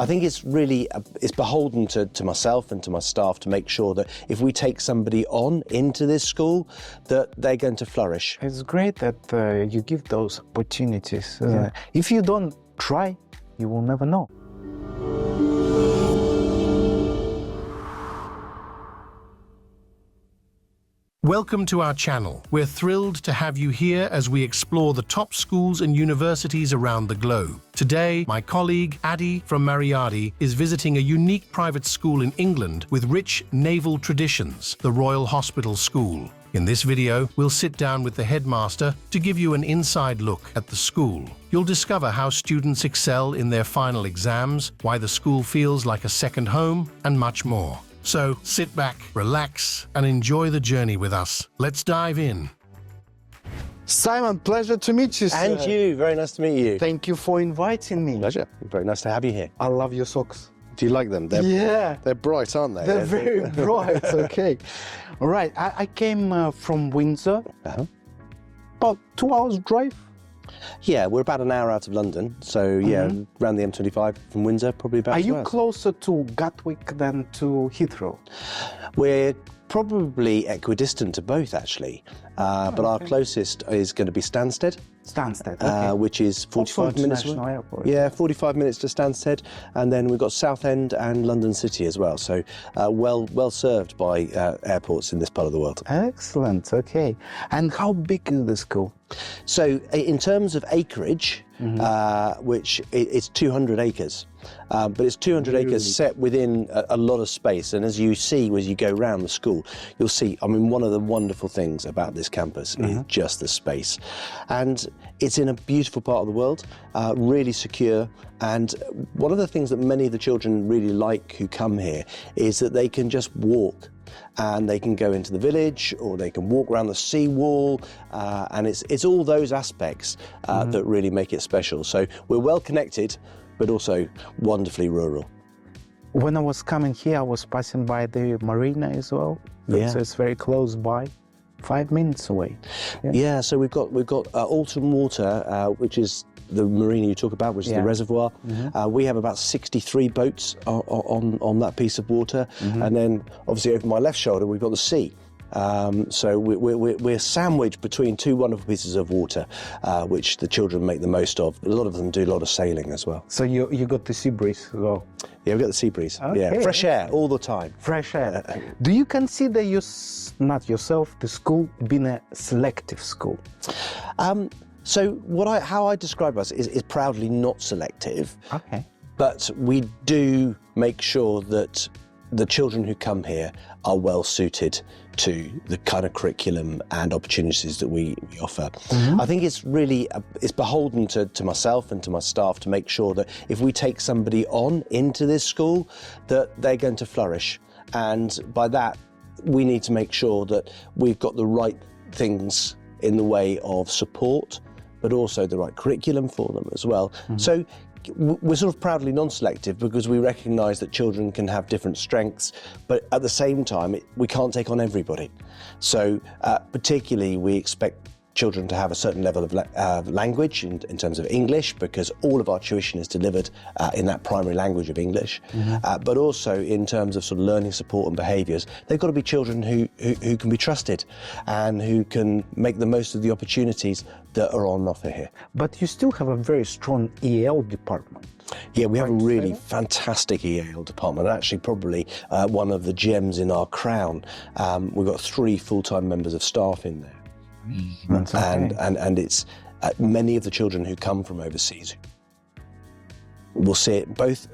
I think it's really it's beholden to myself and to my staff to make sure that if we take somebody on into this school, that they're going to flourish. It's great that you give those opportunities. If you don't try, you will never know. Welcome to our channel. We're thrilled to have you here as we explore the top schools and universities around the globe. Today, my colleague Addy from Mariadi is visiting a unique private school in England with rich naval traditions, the Royal Hospital School. In this video, we'll sit down with the headmaster to give you an inside look at the school. You'll discover how students excel in their final exams, why the school feels like a second home, and much more. So sit back, relax, and enjoy the journey with us. Let's dive in. Simon, pleasure to meet you, sir. And you, very nice to meet you. Thank you for inviting me. Pleasure. Very nice to have you here. I love your socks. Do you like them? They're bright, aren't they? They're very bright, okay. All right, I came from Windsor, about 2 hours drive. Yeah, we're about an hour out of London, so yeah, around the M25 from Windsor, probably about 2 Are you hours. closer to Gatwick than to Heathrow? We're probably equidistant to both, actually, but our closest is going to be Stansted. Stansted, okay. Which is 45 minutes away. International airport. Yeah, 45 minutes to Stansted, and then we've got Southend and London City as well, so well served by airports in this part of the world. Excellent, okay. And how big is the school? So in terms of acreage, which it's 200 acres, but it's 200 acres set within a lot of space, and as you see as you go around the school, you'll see, I mean, one of the wonderful things about this campus is just the space, and it's in a beautiful part of the world, really secure, and one of the things that many of the children really like who come here is that they can just walk, and they can go into the village, or they can walk around the seawall, and it's all those aspects that really make it special. So we're well connected, but also wonderfully rural. When I was coming here, I was passing by the marina as well. Yeah. So it's very close by, 5 minutes away. Yeah, so we've got Alton Water, which is the marina you talk about, which is the reservoir. We have about 63 boats on that piece of water, and then obviously over my left shoulder we've got the sea. So we're sandwiched between two wonderful pieces of water, which the children make the most of. A lot of them do a lot of sailing as well. So you got the sea breeze as well? Yeah, we've got the sea breeze. Okay. Yeah, fresh air all the time. Fresh air. Do you consider not yourself, the school, being a selective school? So how I describe us is proudly not selective. Okay. But we do make sure that the children who come here are well suited to the kind of curriculum and opportunities that we offer. I think it's really it's beholden to myself and to my staff to make sure that if we take somebody on into this school, that they're going to flourish. And by that, we need to make sure that we've got the right things in the way of support, but also the right curriculum for them as well. So we're sort of proudly non-selective because we recognise that children can have different strengths, but at the same time, we can't take on everybody. So particularly, we expect children to have a certain level of language in terms of English, because all of our tuition is delivered in that primary language of English, but also in terms of sort of learning support and behaviours. They've got to be children who can be trusted and who can make the most of the opportunities that are on offer here. But you still have a very strong EL department. Yeah, we have a really fantastic EAL department, actually probably one of the gems in our crown. We've got 3 full-time members of staff in there. That's okay. And it's many of the children who come from overseas will see it both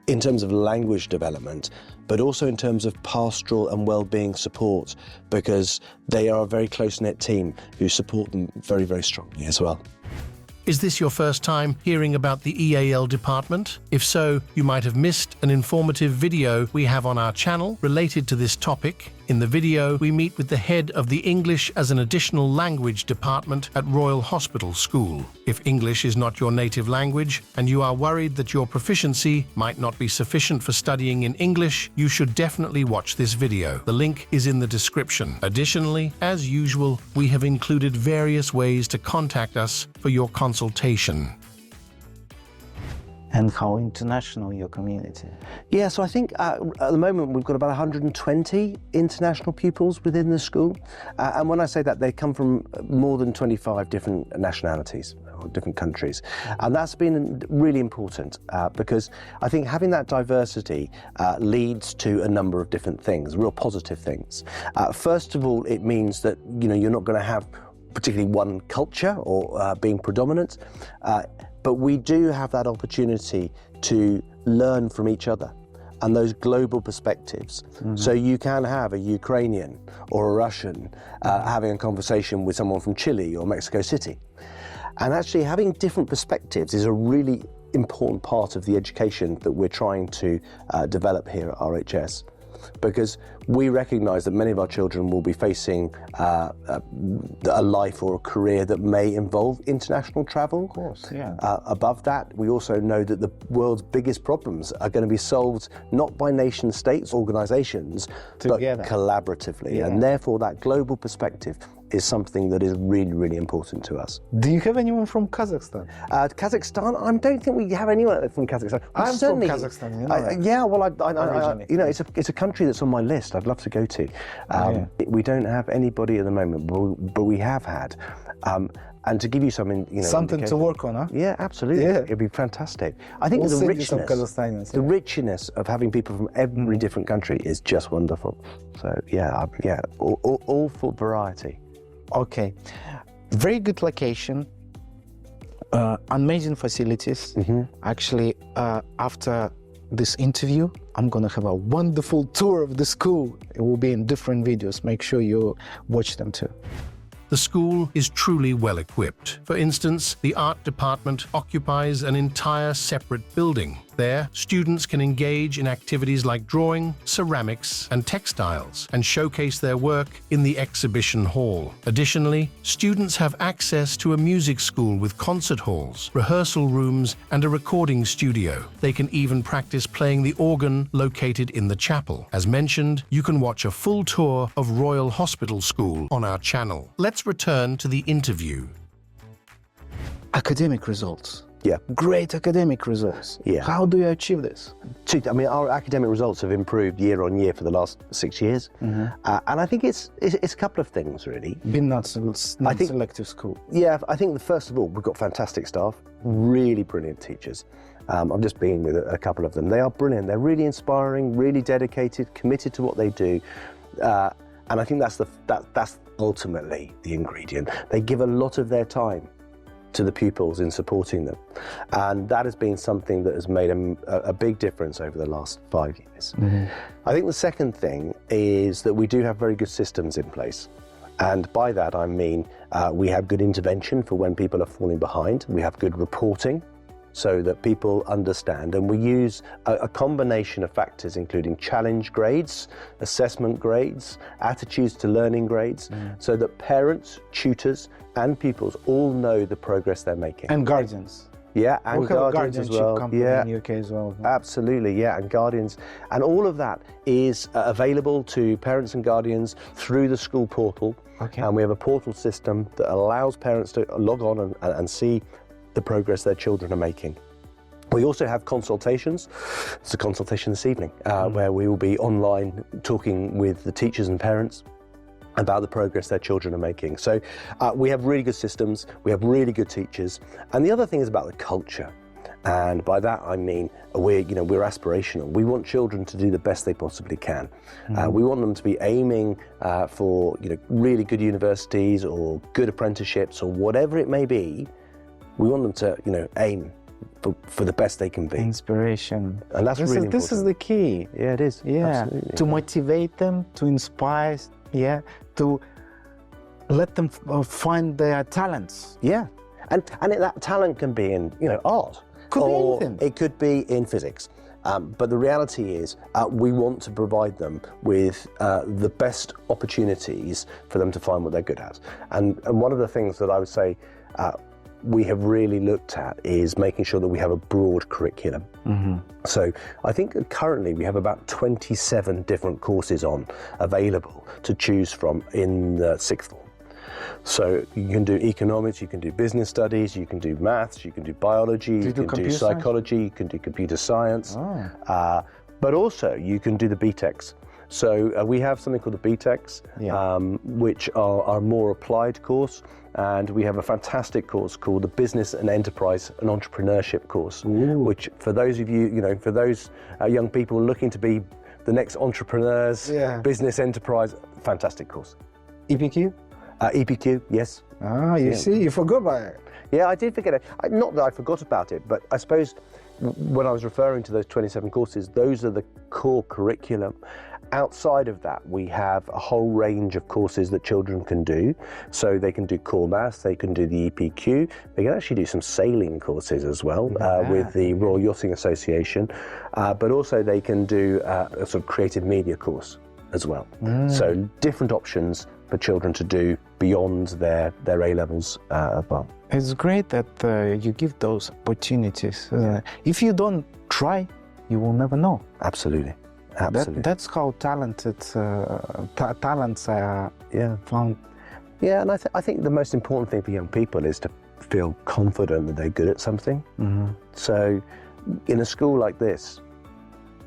in terms of language development, but also in terms of pastoral and well-being support, because they are a very close-knit team who support them very, very strongly as well. Is this your first time hearing about the EAL department? If so, you might have missed an informative video we have on our channel related to this topic. In the video, we meet with the head of the English as an Additional Language department at Royal Hospital School. If English is not your native language and you are worried that your proficiency might not be sufficient for studying in English, you should definitely watch this video. The link is in the description. Additionally, as usual, we have included various ways to contact us for your consultation. And how international your community? Yeah, so I think at the moment we've got about 120 international pupils within the school. And when I say that, they come from more than 25 different nationalities or different countries. And that's been really important because I think having that diversity leads to a number of different things, real positive things. First of all, it means that you're not going to have particularly one culture or being predominant. But we do have that opportunity to learn from each other and those global perspectives. So you can have a Ukrainian or a Russian having a conversation with someone from Chile or Mexico City. And actually having different perspectives is a really important part of the education that we're trying to develop here at RHS. Because we recognise that many of our children will be facing a life or a career that may involve international travel. Of course, yeah. Above that, we also know that the world's biggest problems are going to be solved not by nation states, organisations, but collaboratively. Yeah. And therefore, that global perspective is something that is really, really important to us. Do you have anyone from Kazakhstan? Kazakhstan, I don't think we have anyone from Kazakhstan. I'm from Kazakhstan, yeah, well, it's a country that's on my list. I'd love to go to. We don't have anybody at the moment, but we have had. And to give you something, something to work on, huh? Yeah, absolutely. Yeah. It'd be fantastic. I think the richness of having people from every different country is just wonderful. So all for variety. Okay, very good location, amazing facilities. Actually, after this interview, I'm gonna have a wonderful tour of the school. It will be in different videos. Make sure you watch them too. The school is truly well equipped. For instance, the art department occupies an entire separate building. There, students can engage in activities like drawing, ceramics, and textiles, and showcase their work in the exhibition hall. Additionally, students have access to a music school with concert halls, rehearsal rooms, and a recording studio. They can even practice playing the organ located in the chapel. As mentioned, you can watch a full tour of Royal Hospital School on our channel. Let's return to the interview. Academic results. Yeah. Great academic results. Yeah. How do you achieve this? Our academic results have improved year on year for the last 6 years. And I think it's a couple of things, really. Being non-selective school. Yeah, I think first of all, we've got fantastic staff, really brilliant teachers. I've just been with a couple of them. They are brilliant. They're really inspiring, really dedicated, committed to what they do. And I think that's ultimately the ingredient. They give a lot of their time to the pupils in supporting them. And that has been something that has made a big difference over the last 5 years. I think the second thing is that we do have very good systems in place. And by that I mean we have good intervention for when people are falling behind. We have good reporting so that people understand, and we use a combination of factors including challenge grades, assessment grades, attitudes to learning grades, so that parents, tutors and pupils all know the progress they're making. And guardians. Yeah, and guardians as well. Company in the UK as well. Absolutely, yeah, and guardians. And all of that is available to parents and guardians through the school portal. Okay. And we have a portal system that allows parents to log on and see the progress their children are making. We also have consultations. It's a consultation this evening where we will be online talking with the teachers and parents about the progress their children are making. So we have really good systems, we have really good teachers. And the other thing is about the culture. And by that I mean we're aspirational. We want children to do the best they possibly can. We want them to be aiming for really good universities or good apprenticeships or whatever it may be. We want them to aim for the best they can be. Inspiration. And that's really important. This is the key. Yeah, it is. Yeah, absolutely. To motivate them, to inspire, to let them find their talents. Yeah, and that talent can be in art. Could be anything. It could be in physics. But the reality is we want to provide them with the best opportunities for them to find what they're good at. And one of the things that I would say we have really looked at is making sure that we have a broad curriculum. So I think currently we have about 27 different courses available to choose from in the sixth form. So you can do economics, you can do business studies, you can do maths, you can do biology, you can do psychology, you can do computer science, but also you can do the BTECs. So we have something called the BTECs, which are a more applied course, and we have a fantastic course called the Business and Enterprise and Entrepreneurship course, which for those of you, for those young people looking to be the next entrepreneurs, business enterprise, fantastic course. EPQ? EPQ, yes. You see, you forgot about it. Yeah, I did forget it. Not that I forgot about it, but I suppose when I was referring to those 27 courses, those are the core curriculum. Outside of that, we have a whole range of courses that children can do. So they can do core maths, they can do the EPQ, they can actually do some sailing courses as well with the Royal Yachting Association, but also they can do a sort of creative media course as well. So different options for children to do beyond their A-levels above. It's great that you give those opportunities. If you don't try, you will never know. Absolutely. Absolutely. That's how talented talents are found. Yeah, and I think the most important thing for young people is to feel confident that they're good at something. So in a school like this,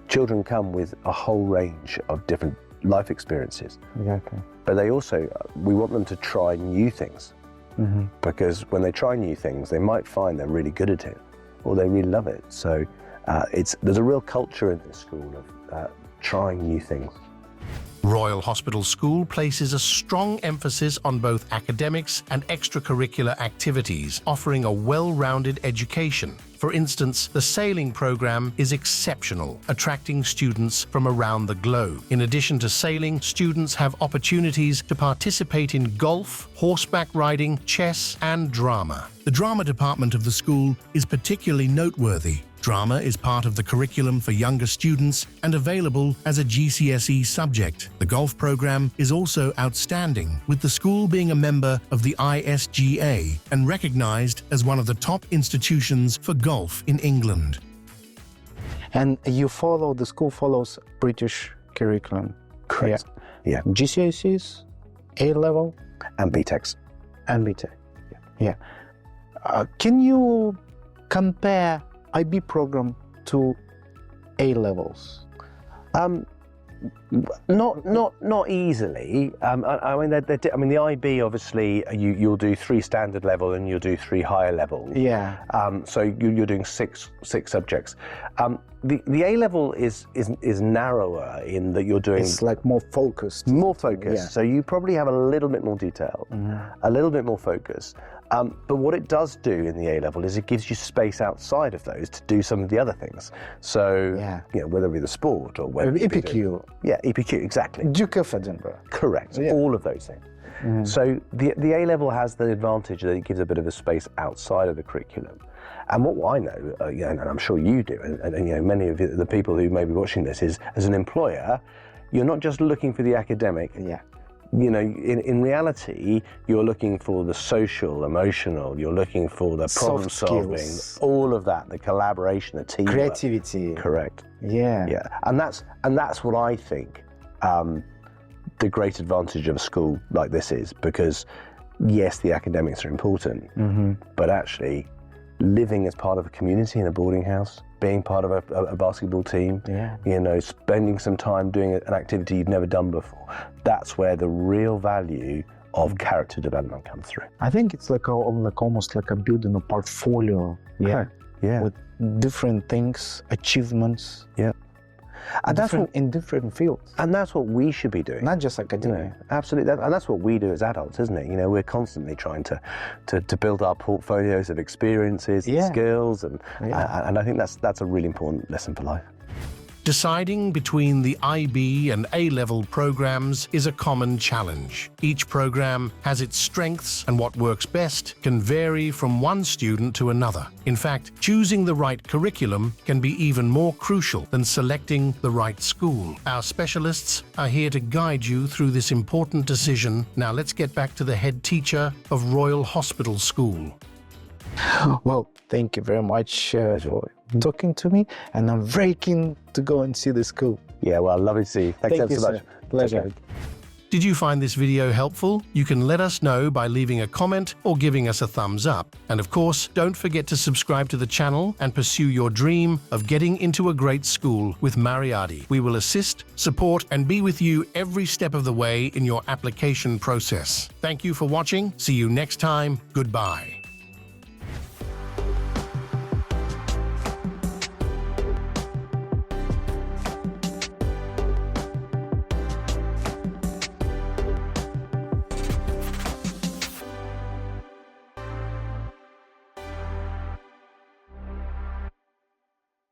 children come with a whole range of different life experiences. Exactly. But they also, we want them to try new things. Because when they try new things, they might find they're really good at it or they really love it. So there's a real culture in this school of trying new things. Royal Hospital School places a strong emphasis on both academics and extracurricular activities, offering a well-rounded education. For instance, the sailing program is exceptional, attracting students from around the globe. In addition to sailing, students have opportunities to participate in golf, horseback riding, chess, and drama. The drama department of the school is particularly noteworthy. Drama is part of the curriculum for younger students and available as a GCSE subject. The golf program is also outstanding, with the school being a member of the ISGA and recognized as one of the top institutions for golf in England. And the school follows British curriculum. Correct. Yeah. GCSEs, A-level, and BTECs. And BTEC. Yeah. Can you compare IB program to A-levels? Not easily. I mean, the IB obviously you'll do 3 standard level and you'll do 3 higher level. Yeah. So you're doing six subjects. The A level is narrower in that you're doing. It's like more focused. More focused. Yeah. So you probably have a little bit more detail, a little bit more focus. But what it does do in the A level is it gives you space outside of those to do some of the other things. So whether it be the sport or whether EPQ. EPQ, exactly. Duke of Edinburgh. Correct. All of those things. So the A level has the advantage that it gives a bit of a space outside of the curriculum. And what I know, and I'm sure you do, and many of the people who may be watching this, is as an employer, you're not just looking for the academic. Yeah. In reality, you're looking for the social, emotional, you're looking for the problem solving, all of that, the collaboration, the teamwork. Creativity. Correct. Yeah. Yeah. And that's what I think the great advantage of a school like this is, because yes, the academics are important, but actually living as part of a community in a boarding house, being part of a basketball team, spending some time doing an activity you've never done before, that's where the real value of character development comes through. I think it's like almost like a building a portfolio. Yeah. With different things, achievements. Yeah. And that's in different fields. And that's what we should be doing. Not just academic. Absolutely. And that's what we do as adults, isn't it? We're constantly trying to build our portfolios of experiences and skills. And I think that's a really important lesson for life. Deciding between the IB and A-level programs is a common challenge. Each program has its strengths, and what works best can vary from one student to another. In fact, choosing the right curriculum can be even more crucial than selecting the right school. Our specialists are here to guide you through this important decision. Now let's get back to the head teacher of Royal Hospital School. Well, thank you very much for talking to me, and I'm very keen to go and see the school. Yeah, well, lovely to see you. Thanks ever so much. Pleasure. Did you find this video helpful? You can let us know by leaving a comment or giving us a thumbs up. And of course, don't forget to subscribe to the channel and pursue your dream of getting into a great school with Mariardi. We will assist, support, and be with you every step of the way in your application process. Thank you for watching. See you next time. Goodbye.